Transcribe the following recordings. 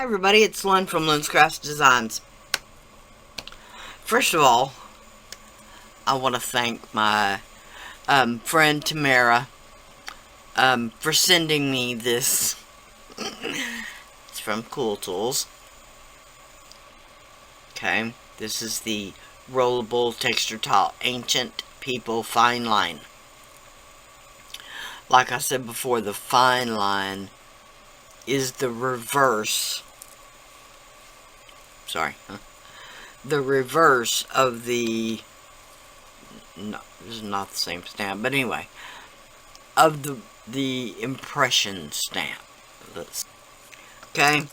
Hi everybody, it's Lynn from Lynn's Crafts Designs. First of all, I want to thank my friend Tamara for sending me this. It's from Cool Tools. Okay, this is the rollable texture tile Ancient People Fine Line. Like I said before, the fine line is the reverse. The reverse of the. No, this is not the same stamp, but anyway, of the impression stamp. Okay,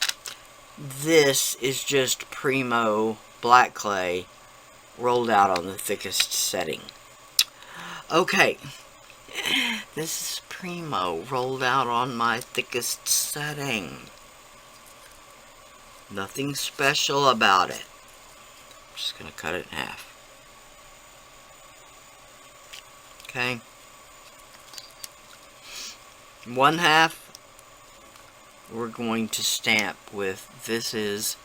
this is just Primo black clay rolled out on the thickest setting. Okay, this is Primo rolled out on my thickest setting. Nothing special about it. I'm just gonna cut it in half. Okay. One half we're going to stamp with, this is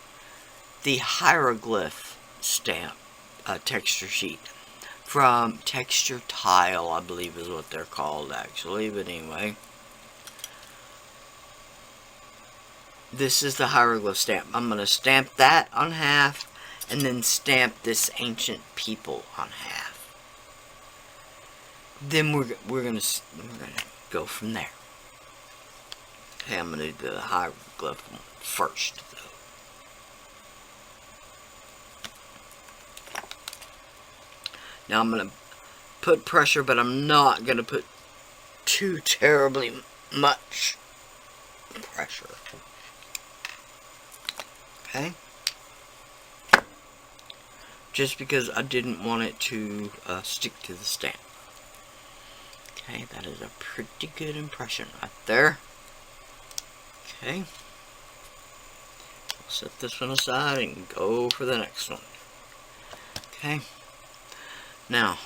the hieroglyph stamp texture sheet from Texture Tile, I believe is what they're called actually, but anyway. This is the hieroglyph stamp. I'm going to stamp that on half and then stamp this Ancient People on half. Then we're gonna go from there. Okay, I'm gonna do the hieroglyph one first, though. Now I'm gonna put pressure, but I'm not gonna put too terribly much pressure. Okay. Just because I didn't want it to stick to the stamp. Okay, that is a pretty good impression right there. Okay. I'll set this one aside and go for the next one. Okay. Now,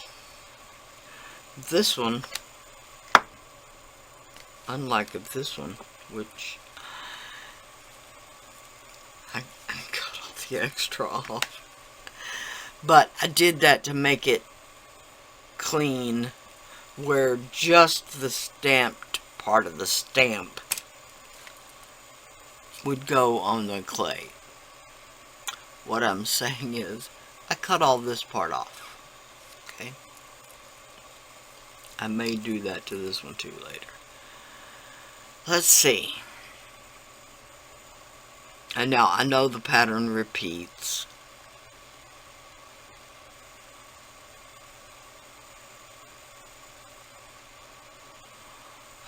this one, unlike this one, which I cut all the extra off. But I did that to make it clean, where just the stamped part of the stamp would go on the clay. What I'm saying is, I cut all this part off. Okay? I may do that to this one too later. Let's see. And now I know the pattern repeats.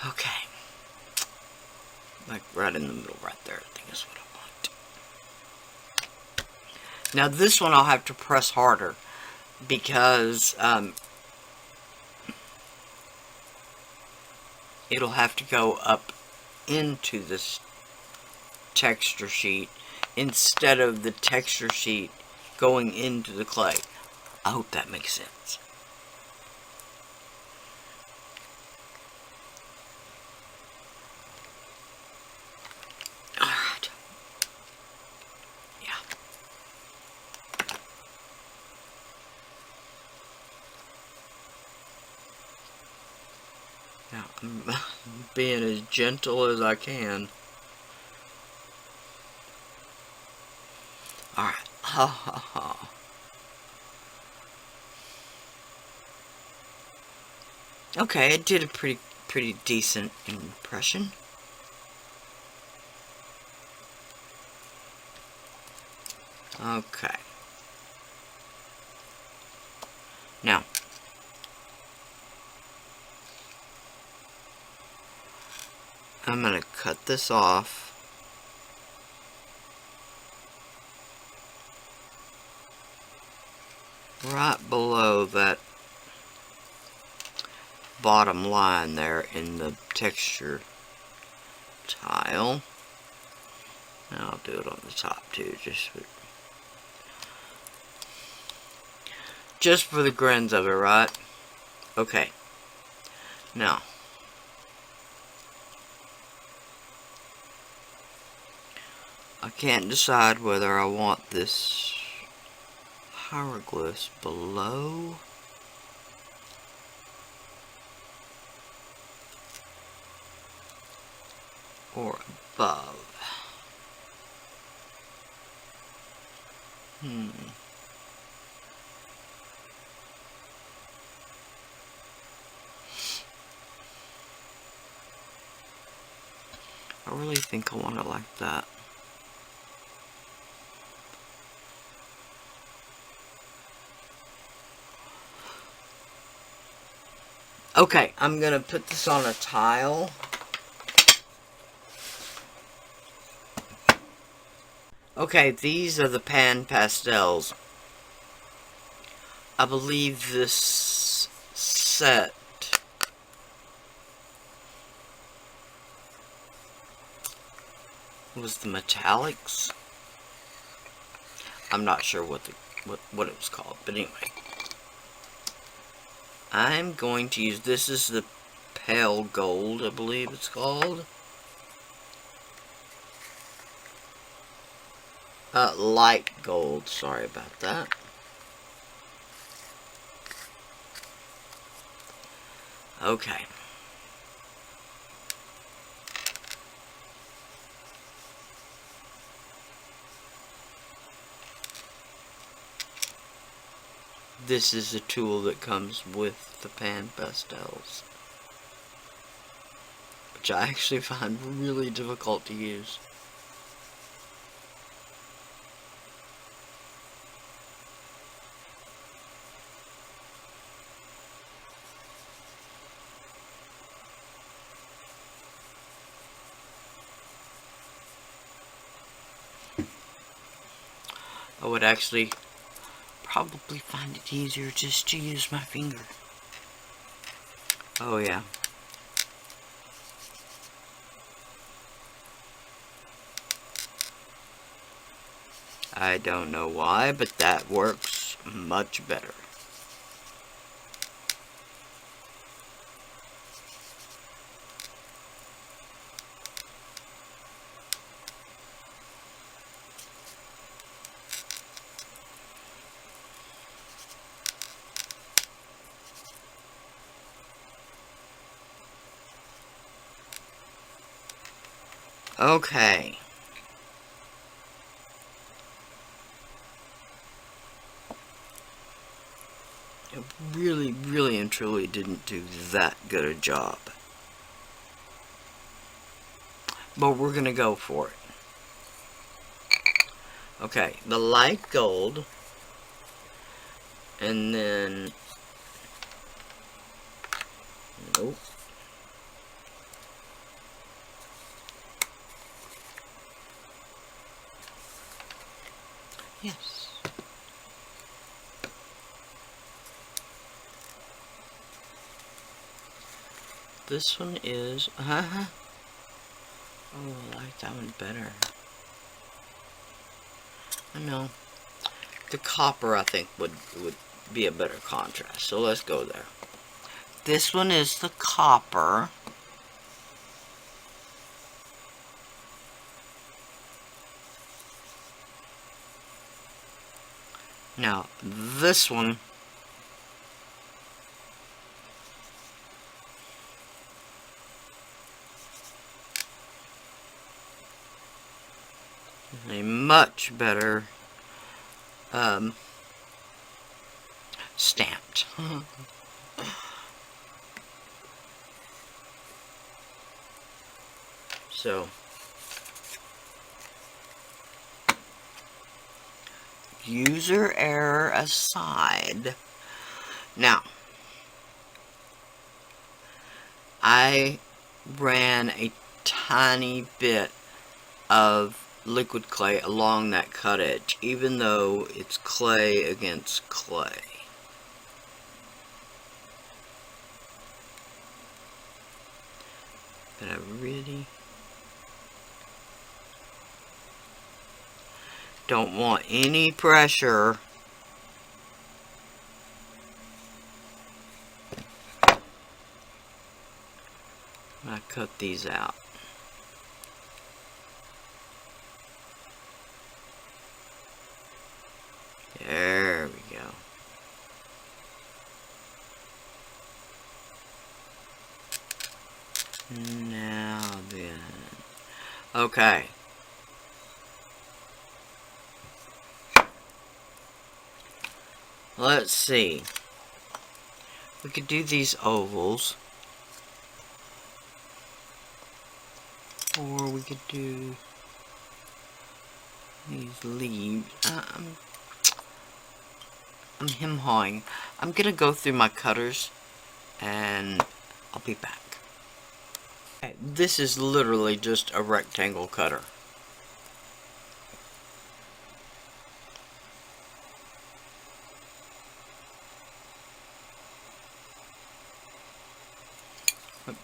Okay. Like right in the middle right there, I think is what I want. Now this one I'll have to press harder because it'll have to go up into this texture sheet instead of the texture sheet going into the clay. I hope that makes sense. Alright. Yeah. Now, I'm being as gentle as I can. Alright. Ha ha ha. Okay, it did a pretty decent impression. Okay. Now, I'm going to cut this off. Right below that bottom line there in the texture tile. Now I'll do it on the top too, just for the grins of it, right? Okay. Now, I can't decide whether I want this hieroglyphs below or above. I really think I want it like that. Okay, I'm gonna put this on a tile. Okay, these are the pan pastels. I believe this set was the metallics. I'm not sure what it was called, but anyway. I'm going to use, this is the pale gold, I believe it's called. Light gold, sorry about that. Okay. This is a tool that comes with the pan pastels, which I actually find really difficult to use. I would actually probably find it easier just to use my finger. Oh yeah. I don't know why, but that works much better. Okay. It really and truly didn't do that good a job. But we're gonna go for it. Okay, the light gold, and then, nope. Yes. This one is, oh, I like that one better. I know. The copper, I think, would be a better contrast. So let's go there. This one is the copper. Now, this one is a much better stamped. So, user error aside, now, I ran a tiny bit of liquid clay along that cut edge, even though it's clay against clay. But I really don't want any pressure when I cut these out. Now then. Okay. Let's see. We could do these ovals. Or we could do these leaves. I'm hem-hawing. I'm gonna go through my cutters and I'll be back. Okay, this is literally just a rectangle cutter.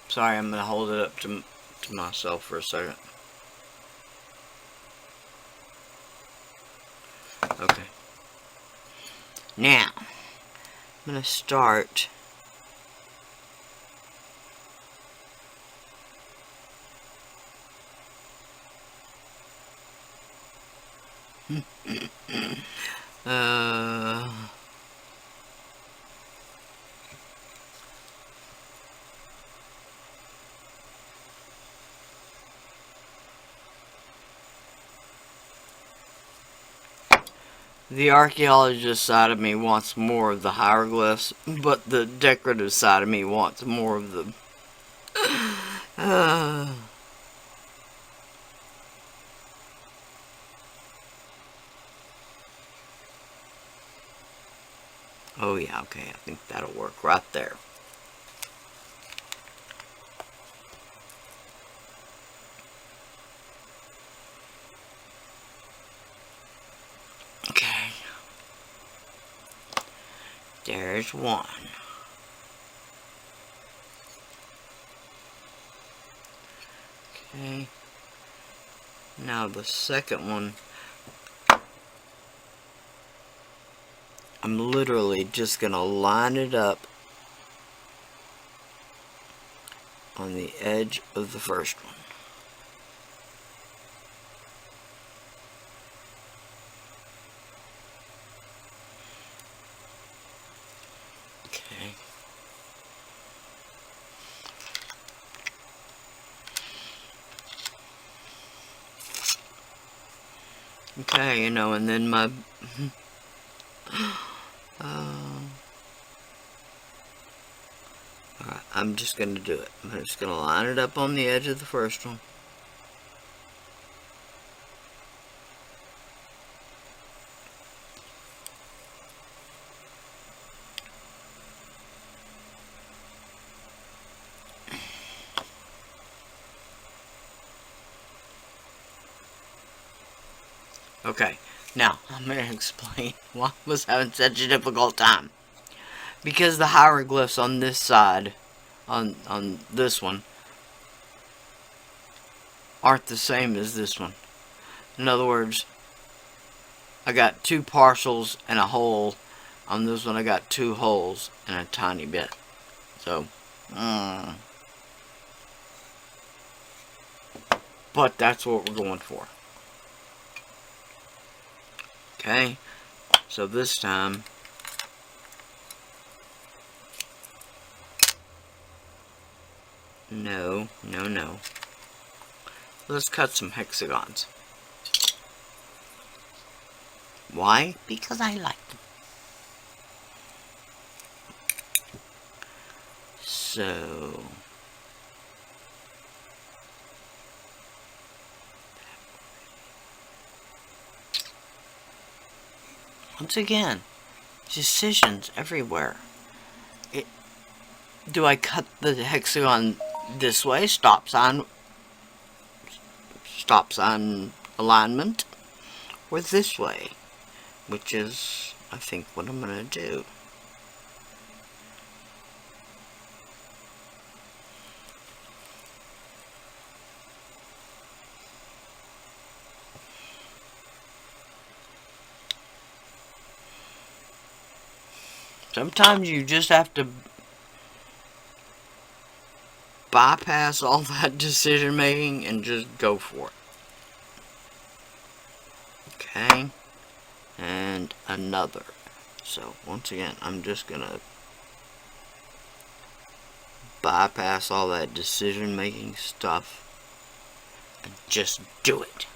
Sorry, I'm gonna hold it up to myself for a second. Okay. Now, I'm gonna start the archaeologist side of me wants more of the hieroglyphs, but the decorative side of me wants more of the... Oh yeah, okay, I think that'll work right there. Okay. There's one. Okay. Now the second one, I'm literally just gonna line it up on the edge of the first one. Okay. Okay, you know, and then my... Alright, I'm just going to do it. I'm just going to line it up on the edge of the first one. Okay, now I'm going to explain why I was having such a difficult time. Because the hieroglyphs on this side, on this one, aren't the same as this one. In other words, I got two partials and a hole. On this one I got two holes and a tiny bit. So, but that's what we're going for. Okay, so this time, no. Let's cut some hexagons. Why? Because I like them. So, once again, decisions everywhere. Do I cut the hexagon this way, stop sign alignment, or this way, which is, I think, what I'm going to do. Sometimes you just have to bypass all that decision making and just go for it. Okay, and another. So once again, I'm just gonna bypass all that decision making stuff and just do it.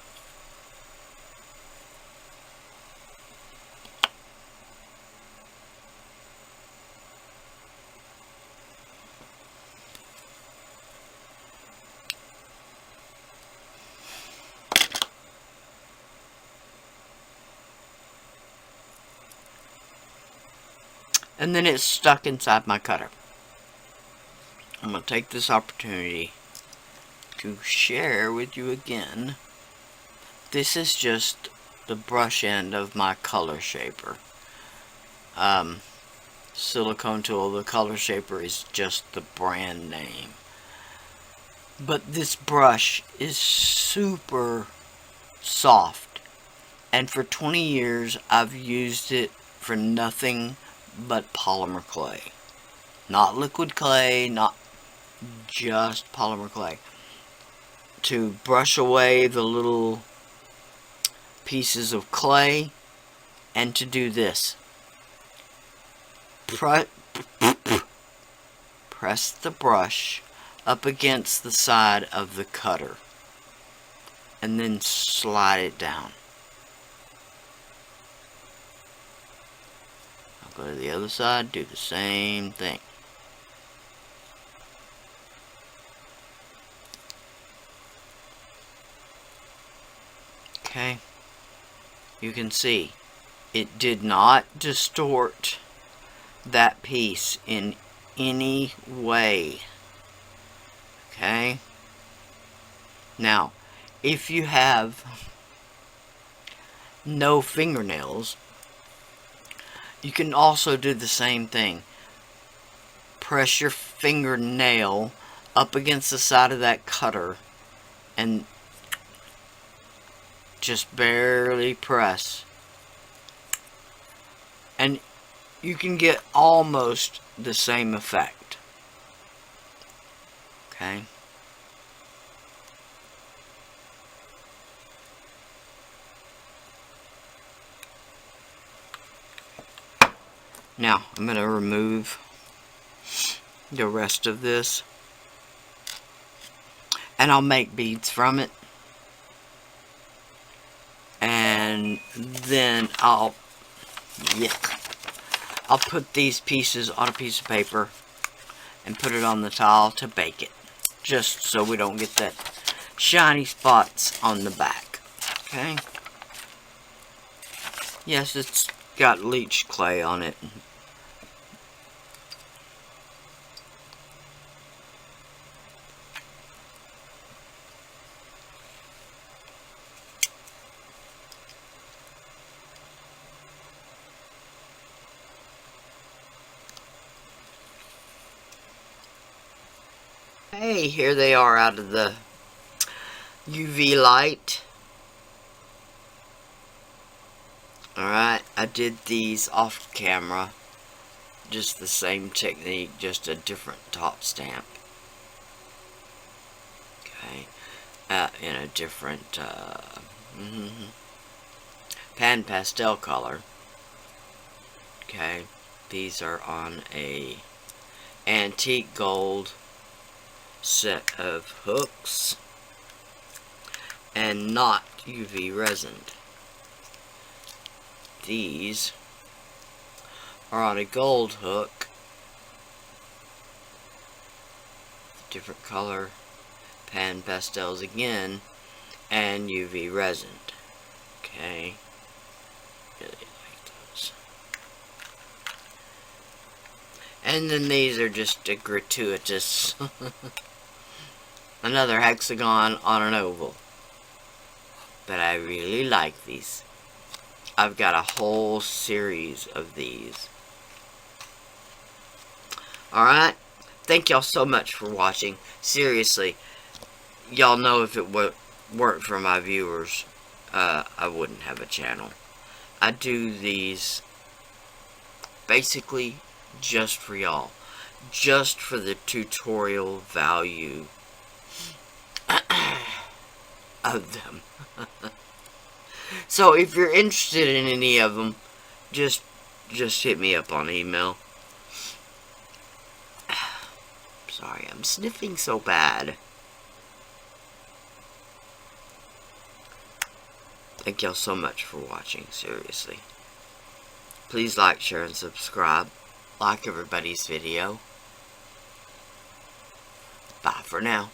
And then it's stuck inside my cutter. I'm going to take this opportunity to share with you again. This is just the brush end of my color shaper. Silicone tool, the color shaper is just the brand name. But this brush is super soft. And for 20 years I've used it for nothing but polymer clay. Not liquid clay, not just polymer clay. To brush away the little pieces of clay and to do this. Press the brush up against the side of the cutter and then slide it down. I'll go to the other side, do the same thing. Okay, you can see it did not distort that piece in any way. Okay, now if you have no fingernails, you can also do the same thing. Press your fingernail up against the side of that cutter and just barely press, and you can get almost the same effect. Okay. Now I'm going to remove the rest of this, and I'll make beads from it. And then I'll put these pieces on a piece of paper and put it on the tile to bake it, just so we don't get that shiny spots on the back. Okay. Yes, it's got leached clay on it. Hey, here they are out of the UV light. Alright, I did these off camera. Just the same technique, just a different top stamp. Okay, in a different pan pastel color. Okay, these are on a antique gold set of hooks and not UV resined. These are on a gold hook, different color, pan pastels again, and UV resined. Okay, really like those. And then these are just a gratuitous another hexagon on an oval. But I really like these. I've got a whole series of these. Alright? Thank y'all so much for watching. Seriously, y'all know if it weren't for my viewers, I wouldn't have a channel. I do these basically just for y'all. Just for the tutorial value of them. So if you're interested in any of them, just hit me up on email. Sorry, I'm sniffing so bad. Thank y'all so much for watching, seriously. Please like, share, and subscribe. Like everybody's video. Bye for now.